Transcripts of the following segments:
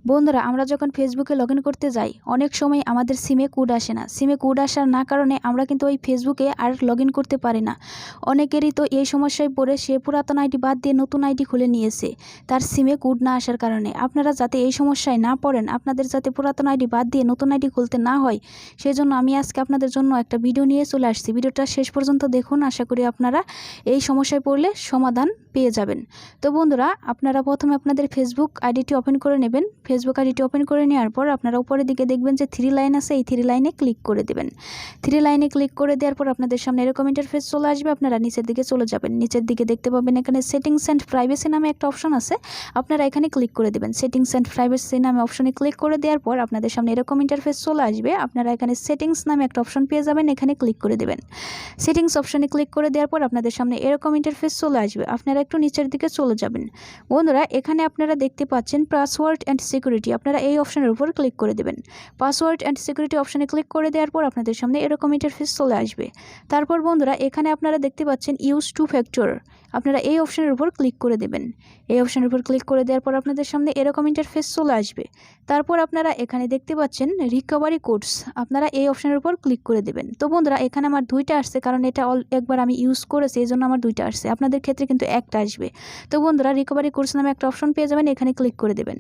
বন্ধুরা আমরা যখন ফেসবুকে লগইন করতে যাই অনেক সময় আমাদের সিমে কোড আসে না। সিমে কোড আসার না কারণে আমরা কিন্তু ওই ফেসবুকে আর লগইন করতে পারি না। অনেকেরই তো এই সমস্যায় পড়ে সে পুরাতন আইডি বাদ দিয়ে নতুন আইডি খুলে নিয়েছে তার সিমে কোড না আসার কারণে। আপনারা যাতে এই সমস্যায় না পড়েন, আপনাদের যাতে পুরাতন আইডি বাদ দিয়ে নতুন আইডি খুলতে না হয়, সেজন্য আমি আজকে আপনাদের জন্য একটা ভিডিও নিয়ে চলে আসছি। ভিডিওটা শেষ পর্যন্ত দেখুন, আশা করি আপনারা এই সমস্যায় পড়লে সমাধান পেয়ে যাবেন। তো বন্ধুরা, আপনারা প্রথমে আপনাদের ফেসবুক আইডিটি ওপেন করে নেবেন। ফেসবুক আইডিটি ওপেন করে নেওয়ার পর আপনারা উপরের দিকে দেখবেন যে 3 লাইন আছে, এই 3 লাইনে ক্লিক করে দেবেন। 3 লাইনে ক্লিক করে দেওয়ার পর আপনাদের সামনে এরকম ইন্টারফেস চলে আসবে। আপনারা নিচের দিকে চলে যাবেন। নিচের দিকে দেখতে পাবেন এখানে সেটিংস অ্যান্ড প্রাইভেসি নামে একটা অপশন আছে, আপনারা এখানে ক্লিক করে দেবেন। সেটিংস অ্যান্ড প্রাইভেসি নামে অপশনে ক্লিক করে দেওয়ার পর আপনাদের সামনে এরকম ইন্টারফেস চলে আসবে। আপনারা এখানে সেটিংস নামে একটা অপশন পেয়ে যাবেন, এখানে ক্লিক করে দেবেন। সেটিংস অপশনে ক্লিক করে দেওয়ার পর আপনাদের সামনে এরকম ইন্টারফেস চলে আসবে। আপনারা একটু নিচের দিকে চলে যাবেন। বন্ধুরা, এখানে আপনারা দেখতে পাচ্ছেন পাসওয়ার্ড অ্যান্ড সিকিউরিটি, আপনারা এই অপশনের উপর ক্লিক করে দেবেন। পাসওয়ার্ড অ্যান্ড সিকিউরিটি অপশনে ক্লিক করে দেওয়ার পর আপনাদের সামনে এরকম ইন্টারফেস চলে আসবে। তারপর বন্ধুরা, এখানে আপনারা দেখতে পাচ্ছেন ইউজ টু ফ্যাক্টর, আপনারা এই অপশনের উপর ক্লিক করে দেবেন। এই অপশনের উপর ক্লিক করে দেওয়ার পর আপনাদের সামনে এরকম ইন্টারফেস চলে আসবে। তারপর আপনারা এখানে দেখতে পাচ্ছেন রিকভারি কোডস, আপনারা এই অপশনের উপর ক্লিক করে দেবেন। তো বন্ধুরা, এখানে আমার 2টা আসছে, কারণ এটা একবার আমি ইউজ করেছি, এই জন্য আমার 2টা আসছে। আপনাদের ক্ষেত্রে কিন্তু একটা আসবে। তো বন্ধুরা, রিকভারি কোডস নামে একটা অপশন পেয়ে যাবেন, এখানে ক্লিক করে দেবেন।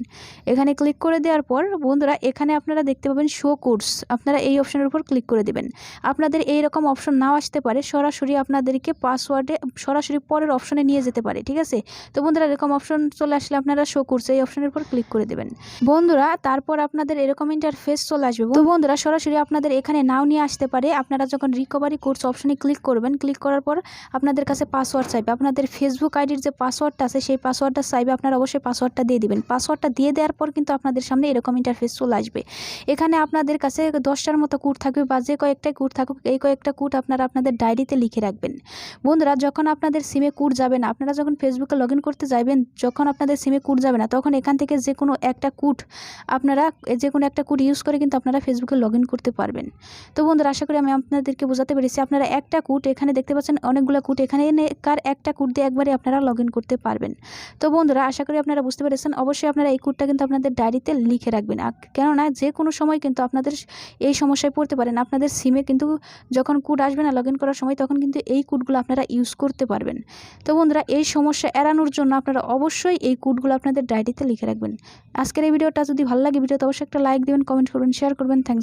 এখানে ক্লিক করে দেওয়ার পর বন্ধুরা, এখানে আপনারা দেখতে পাবেন শো কোডস, আপনারা এই অপশনের উপর ক্লিক করে দেবেন। আপনাদের এইরকম অপশন নাও আসতে পারে, সরাসরি আপনাদেরকে পাসওয়ার্ডে সরাসরি পরের অপশনে নিয়ে যেতে পারে, ঠিক আছে। তো বন্ধুরা, এরকম অপশন চলে আসলে আপনারা শো কোডস এই অপশনের উপর ক্লিক করে দেবেন। বন্ধুরা, তারপর আপনাদের এরকম ইন্টারফেস চলে আসবে। তো বন্ধুরা, সরাসরি আপনাদের এখানে নাও নিয়ে আসতে পারে। আপনারা যখন রিকভারি কোডস অপশনে ক্লিক করবেন, ক্লিক করার পর আপনাদের কাছে পাসওয়ার্ড চাইবে। আপনাদের ফেসবুক আইডির যে পাসওয়ার্ডটা আছে সেই পাসওয়ার্ডটা চাইবে, আপনারা অবশ্যই পাসওয়ার্ডটা দিয়ে দিবেন। পাসওয়ার্ডটা দিয়ে দেওয়ার পর কিন্তু আপনাদের সামনে এরকম ইন্টারফেস চলে আসবে। এখানে আপনাদের কাছে 10টার মতো কোড থাকবে, বা যে কয়েকটা কোড থাকুক, এই কয়েকটা কোড আপনারা আপনাদের ডায়েরিতে লিখে রাখবেন। বন্ধুরা, যখন আপনাদের সিমে কোড যাবে না, আপনারা যখন ফেসবুকে লগইন করতে যাবেন, যখন আপনাদের সিমে কোড যাবে না, তখন এখান থেকে যে কোনো একটা কোড ইউজ করে কিন্তু আপনারা ফেসবুকে লগইন করতে পারবেন। তো বন্ধুরা, আশা করি আমি আপনাদেরকে বোঝাতে পেরেছি। আপনারা একটা কোড, এখানে দেখতে পাচ্ছেন অনেকগুলো কোড, এখানে কার একটা কোড দিয়ে একবারে আপনারা লগইন করতে পারবেন। তো বন্ধুরা, আশা করি আপনারা বুঝতে পেরেছেন। অবশ্যই আপনারা এই কোডটা কিন্তু আপনাদের ডায়েরিতে লিখে রাখবেন, কেননা যে কোনো সময় কিন্তু আপনাদের এই সমস্যায় পড়তে পারেন। আপনাদের সিমে কিন্তু যখন কোড আসবে না লগইন করার সময়, তখন কিন্তু এই কোডগুলো আপনারা ইউজ করতে পারবেন। তো বন্ধুরা, এই সমস্যা এড়ানোর জন্য আপনারা অবশ্যই এই কোডগুলো আপনাদের ডায়েরিতে লিখে রাখবেন। আজকের এই ভিডিওটা যদি ভালো লাগে, ভিডিওতে অবশ্যই একটা লাইক দেবেন, কমেন্ট করবেন, শেয়ার করবেন। থ্যাংকস।